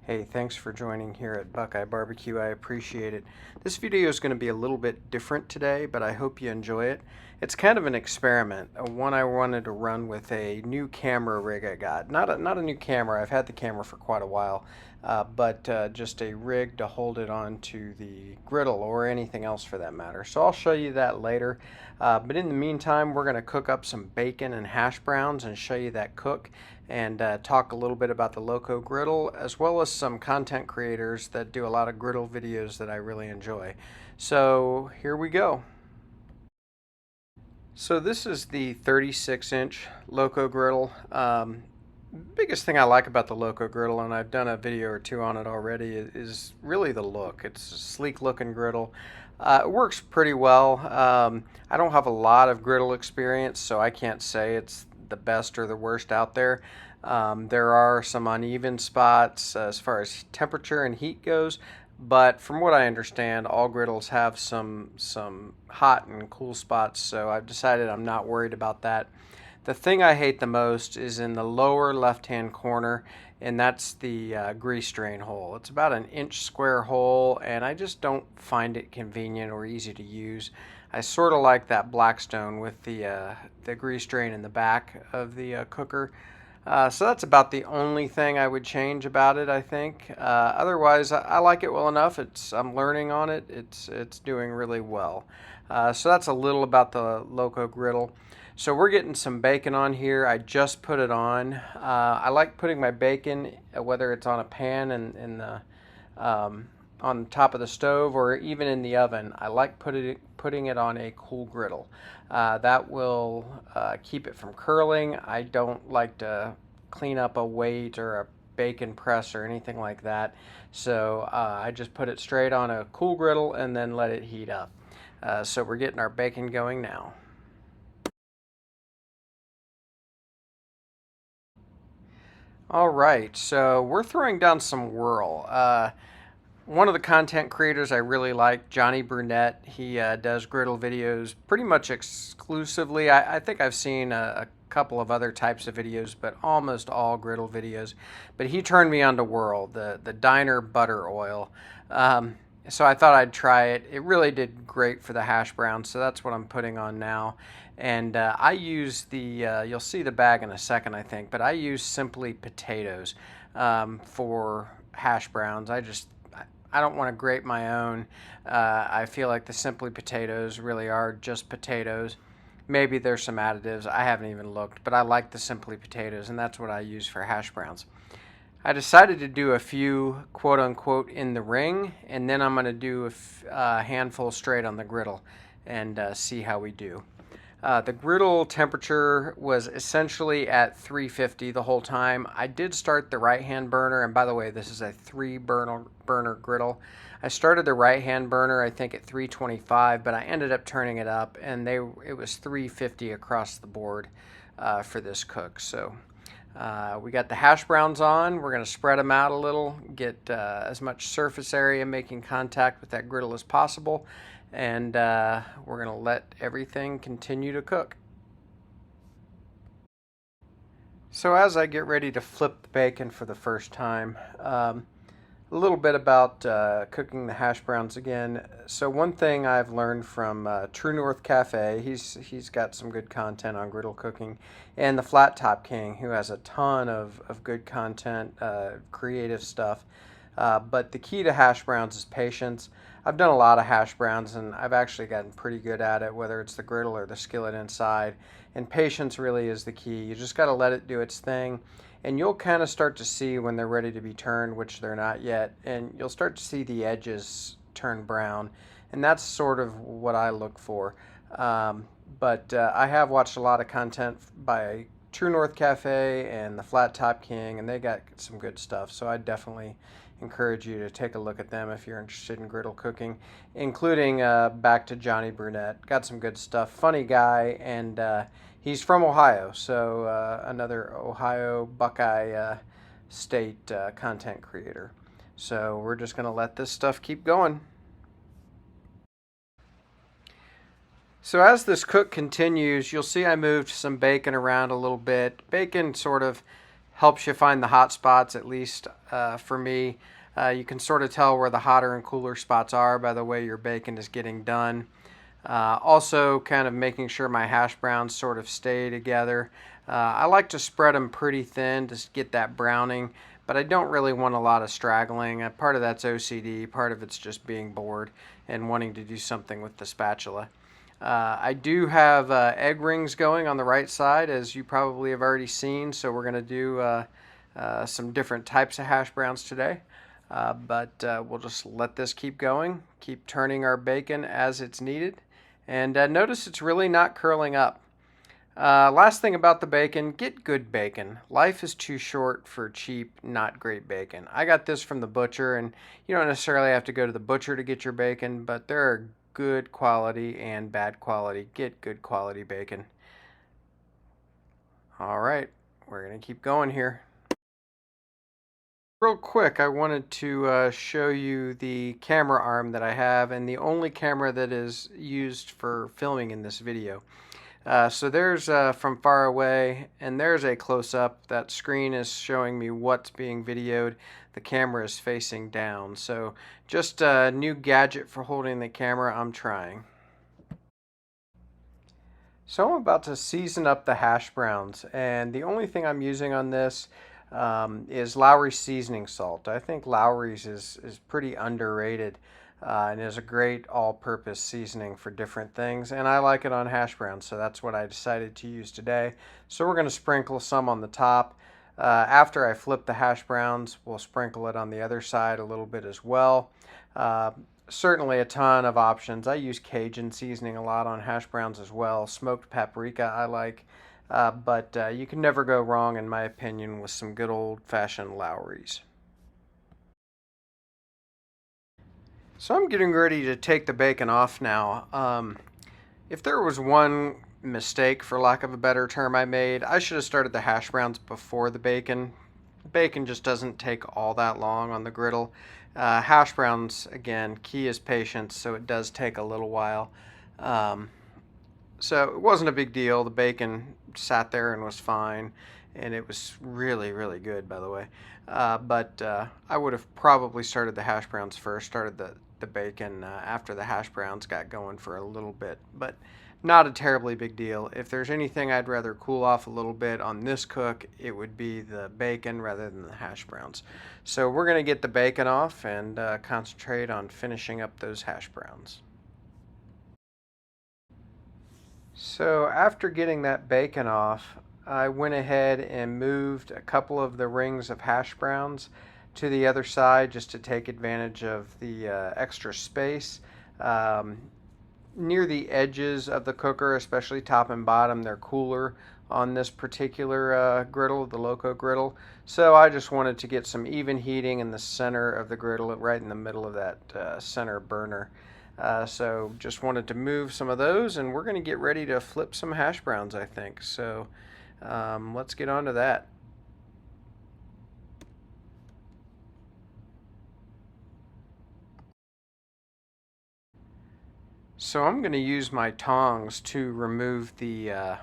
Hey, thanks for joining here at Buckeye BBQ. I appreciate it. This video is going to be a little bit different today, but I hope you enjoy it. It's kind of an experiment, one I wanted to run with a new camera rig I got. Not a new camera. I've had the camera for quite a while, but just a rig to hold it onto the griddle or anything else for that matter. So I'll show you that later. But in the meantime, we're going to cook up some bacon and hash browns and show you that cook, and talk a little bit about the Loco Griddle, as well as some content creators that do a lot of griddle videos that I really enjoy. So here we go. So this is the 36-inch Loco Griddle. Biggest thing I like about the Loco Griddle, and I've done a video or two on it already, is really the look. It's a sleek looking griddle. It works pretty well. I don't have a lot of griddle experience, so I can't say it's the best or the worst out there. There are some uneven spots as far as temperature and heat goes, but from what I understand, all griddles have some hot and cool spots, so I've decided I'm not worried about that. The thing I hate the most is in the lower left-hand corner, and that's the grease drain hole. It's about an inch square hole, and I just don't find it convenient or easy to use. I sort of like that Blackstone with the grease drain in the back of the cooker. So that's about the only thing I would change about it, I think. Otherwise, I like it well enough. I'm learning on it. It's doing really well. So that's a little about the Loco Griddle. So we're getting some bacon on here. I just put it on. I like putting my bacon, whether it's on a pan in the on top of the stove or even in the oven. I like putting it on a cool griddle. That will keep it from curling. I don't like to clean up a weight or a bacon press or anything like that. So I just put it straight on a cool griddle and then let it heat up. So we're getting our bacon going now. All right, so we're throwing down some whirl. One of the content creators I really like, Johnny Brunet, he does griddle videos pretty much exclusively. I think I've seen a couple of other types of videos, but almost all griddle videos. But he turned me on to whirl, the diner butter oil. So I thought I'd try it. It really did great for the hash browns, so that's what I'm putting on now. And I use you'll see the bag in a second, I think, but I use Simply Potatoes for hash browns. I don't want to grate my own. I feel like the Simply Potatoes really are just potatoes. Maybe there's some additives. I haven't even looked, but I like the Simply Potatoes, and that's what I use for hash browns. I decided to do a few quote-unquote in the ring, and then I'm going to do a handful straight on the griddle and see how we do. The griddle temperature was essentially at 350 the whole time. I did start the right-hand burner, and by the way, this is a 3-burner griddle. I started the right-hand burner, I think, at 325, but I ended up turning it up, and it was 350 across the board for this cook. So we got the hash browns on. We're going to spread them out a little, get as much surface area making contact with that griddle as possible, and we're going to let everything continue to cook. So as I get ready to flip the bacon for the first time, a little bit about cooking the hash browns again. So one thing I've learned from True North Cafe, he's got some good content on griddle cooking, and the Flat Top King, who has a ton of good content, creative stuff. But the key to hash browns is patience. I've done a lot of hash browns, and I've actually gotten pretty good at it, whether it's the griddle or the skillet inside. And patience really is the key. You just got to let it do its thing, and you'll kind of start to see when they're ready to be turned, which they're not yet, and you'll start to see the edges turn brown, and that's sort of what I look for. But I have watched a lot of content by True North Cafe and the Flat Top King, and they got some good stuff, so I definitely encourage you to take a look at them if you're interested in griddle cooking, including back to Johnny Brunet. Got some good stuff. Funny guy, and he's from Ohio, so another Ohio Buckeye State content creator. So we're just going to let this stuff keep going. So as this cook continues, you'll see I moved some bacon around a little bit. Bacon sort of Helps you find the hot spots, at least for me. You can sort of tell where the hotter and cooler spots are by the way your bacon is getting done. Also kind of making sure my hash browns sort of stay together. I like to spread them pretty thin to get that browning, but I don't really want a lot of straggling. Part of that's OCD, part of it's just being bored and wanting to do something with the spatula. I do have egg rings going on the right side, as you probably have already seen, so we're going to do some different types of hash browns today. But we'll just let this keep going, keep turning our bacon as it's needed. And notice it's really not curling up. Last thing about the bacon, get good bacon. Life is too short for cheap, not great bacon. I got this from the butcher, and you don't necessarily have to go to the butcher to get your bacon, but there are good quality and bad quality. Get good quality bacon. All right, we're going to keep going here. Real quick, I wanted to show you the camera arm that I have, and the only camera that is used for filming in this video. So there's from far away, and there's a close-up. That screen is showing me what's being videoed. The camera is facing down. So just a new gadget for holding the camera. I'm trying. So I'm about to season up the hash browns, and the only thing I'm using on this is Lowry's seasoning salt. I think Lowry's is pretty underrated. And is a great all-purpose seasoning for different things, and I like it on hash browns, so that's what I decided to use today. So we're going to sprinkle some on the top. After I flip the hash browns, we'll sprinkle it on the other side a little bit as well. Certainly a ton of options. I use Cajun seasoning a lot on hash browns as well. Smoked paprika I like, but you can never go wrong, in my opinion, with some good old-fashioned Lowry's. So I'm getting ready to take the bacon off now. If there was one mistake, for lack of a better term, I made, I should have started the hash browns before the bacon. Bacon just doesn't take all that long on the griddle. Hash browns, again, key is patience, so it does take a little while. So it wasn't a big deal. The bacon sat there and was fine, and it was really, really good, by the way. But I would have probably started the hash browns first, started the bacon after the hash browns got going for a little bit, but not a terribly big deal. If there's anything I'd rather cool off a little bit on this cook, it would be the bacon rather than the hash browns. So we're going to get the bacon off and concentrate on finishing up those hash browns. So after getting that bacon off, I went ahead and moved a couple of the rings of hash browns to the other side just to take advantage of the extra space. Near the edges of the cooker, especially top and bottom, they're cooler on this particular griddle, the Loco Griddle. So I just wanted to get some even heating in the center of the griddle, right in the middle of that center burner. So just wanted to move some of those, and we're going to get ready to flip some hash browns, I think. So let's get on to that. So I'm going to use my tongs to remove the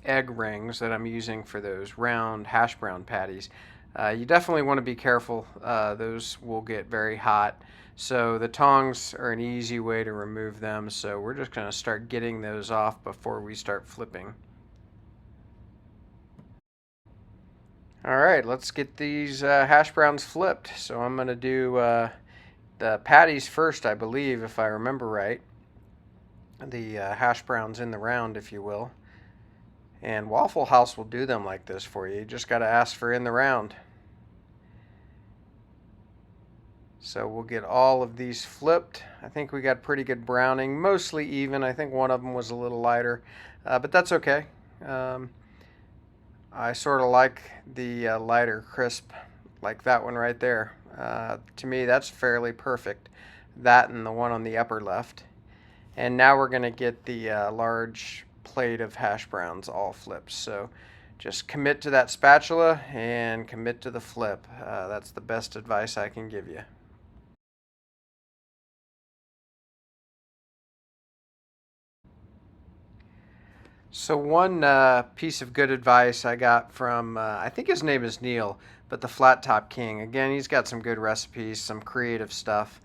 egg rings that I'm using for those round hash brown patties. You definitely want to be careful. Those will get very hot. So the tongs are an easy way to remove them. So we're just going to start getting those off before we start flipping. All right, let's get these hash browns flipped. So I'm going to do the patties first, I believe, if I remember right. The hash browns in the round, if you will. And Waffle House will do them like this for you. You just got to ask for in the round. So we'll get all of these flipped. I think we got pretty good browning, mostly even. I think one of them was a little lighter, but that's okay. I sort of like the lighter crisp, like that one right there. To me, that's fairly perfect. That and the one on the upper left. And now we're going to get the large plate of hash browns all flipped. So just commit to that spatula and commit to the flip. That's the best advice I can give you. So one piece of good advice I got from, I think his name is Neil, but the Flat Top King. Again, he's got some good recipes, some creative stuff,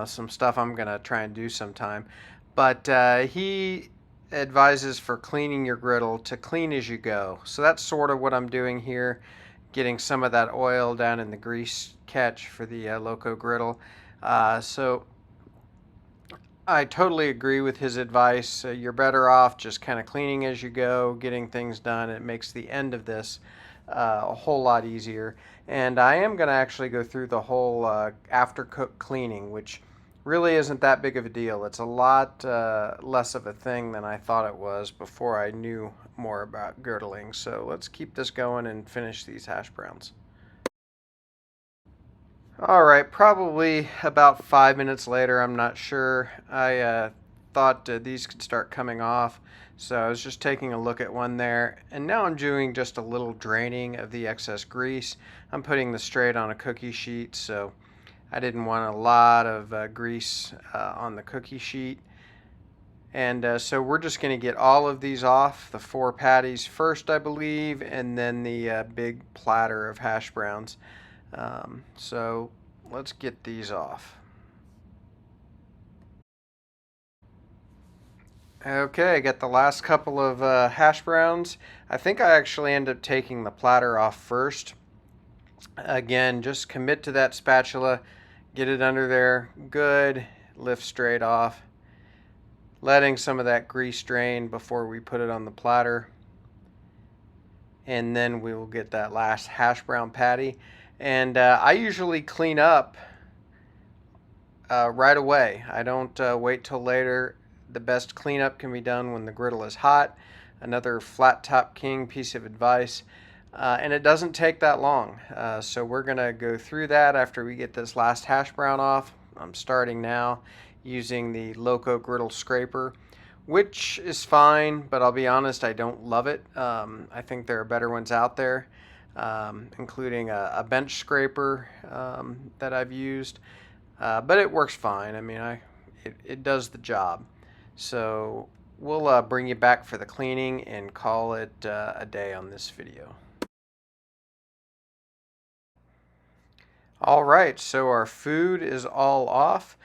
some stuff I'm going to try and do sometime. But he advises for cleaning your griddle to clean as you go. So that's sort of what I'm doing here, getting some of that oil down in the grease catch for the Loco Griddle. So I totally agree with his advice. You're better off just kind of cleaning as you go, getting things done. It makes the end of this a whole lot easier. And I am going to actually go through the whole after cook cleaning, which really isn't that big of a deal. It's a lot less of a thing than I thought it was before I knew more about girdling. So let's keep this going and finish these hash browns. All right, probably about 5 minutes later, I'm not sure. I thought these could start coming off, so I was just taking a look at one there, and now I'm doing just a little draining of the excess grease. I'm putting this straight on a cookie sheet, so I didn't want a lot of grease on the cookie sheet. And so we're just going to get all of these off, the 4 patties first, I believe, and then the big platter of hash browns. So let's get these off. Okay, I got the last couple of hash browns. I think I actually end up taking the platter off first. Again, just commit to that spatula, get it under there, good, lift straight off, letting some of that grease drain before we put it on the platter. And then we will get that last hash brown patty. And I usually clean up right away. I don't wait till later. The best cleanup can be done when the griddle is hot. Another Flat Top King piece of advice. And it doesn't take that long. So we're going to go through that after we get this last hash brown off. I'm starting now using the Loco Griddle scraper, which is fine, but I'll be honest, I don't love it. I think there are better ones out there, including a bench scraper that I've used, but it works fine. I mean, it does the job. So we'll bring you back for the cleaning and call it a day on this video. All right, so our food is all off.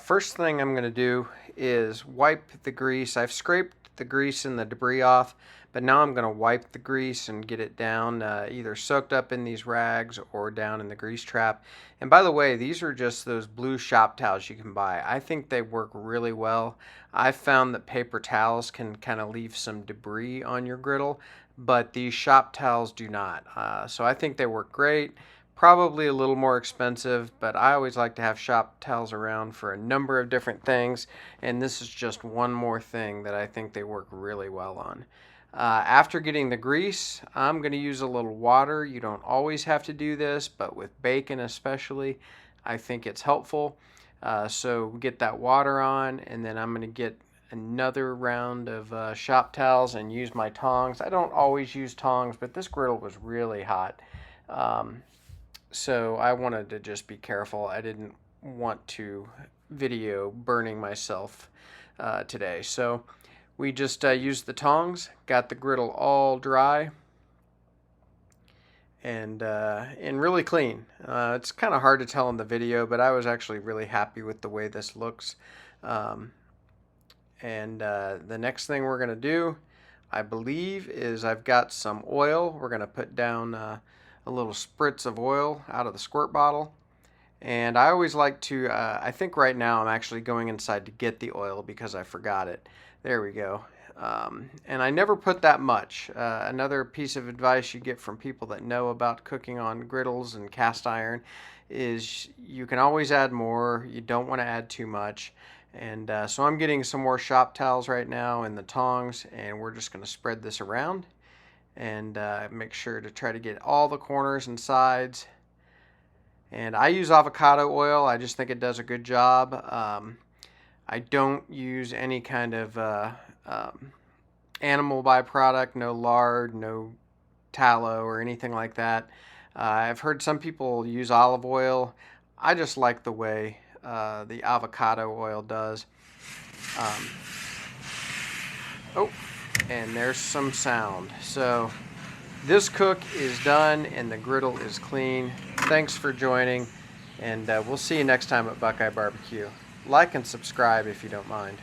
First thing I'm going to do is wipe the grease. I've scraped the grease and the debris off, but now I'm going to wipe the grease and get it down, either soaked up in these rags or down in the grease trap. And by the way, these are just those blue shop towels you can buy. I think they work really well. I've found that paper towels can kind of leave some debris on your griddle, but these shop towels do not. So I think they work great. Probably a little more expensive, but I always like to have shop towels around for a number of different things, and this is just one more thing that I think they work really well on. After getting the grease, I'm going to use a little water. You don't always have to do this, but with bacon especially, I think it's helpful. So get that water on, and then I'm going to get another round of shop towels and use my tongs. I don't always use tongs, but this griddle was really hot. So I wanted to just be careful. I didn't want to video burning myself today. So we just used the tongs, got the griddle all dry and really clean. It's kind of hard to tell in the video, but I was actually really happy with the way this looks. The next thing we're going to do, I believe, is I've got some oil. We're going to put down a little spritz of oil out of the squirt bottle. And I always like to, I think right now I'm actually going inside to get the oil because I forgot it. There we go. And I never put that much. Another piece of advice you get from people that know about cooking on griddles and cast iron is you can always add more. You don't want to add too much. And so I'm getting some more shop towels right now and the tongs, and we're just going to spread this around and make sure to try to get all the corners and sides. And I use avocado oil. I just think it does a good job. I don't use any kind of animal byproduct, no lard, no tallow or anything like that. I've heard some people use olive oil. I just like the way the avocado oil does. Oh, and there's some sound. So this cook is done and the griddle is clean. Thanks for joining, and we'll see you next time at Buckeye BBQ. Like and subscribe if you don't mind.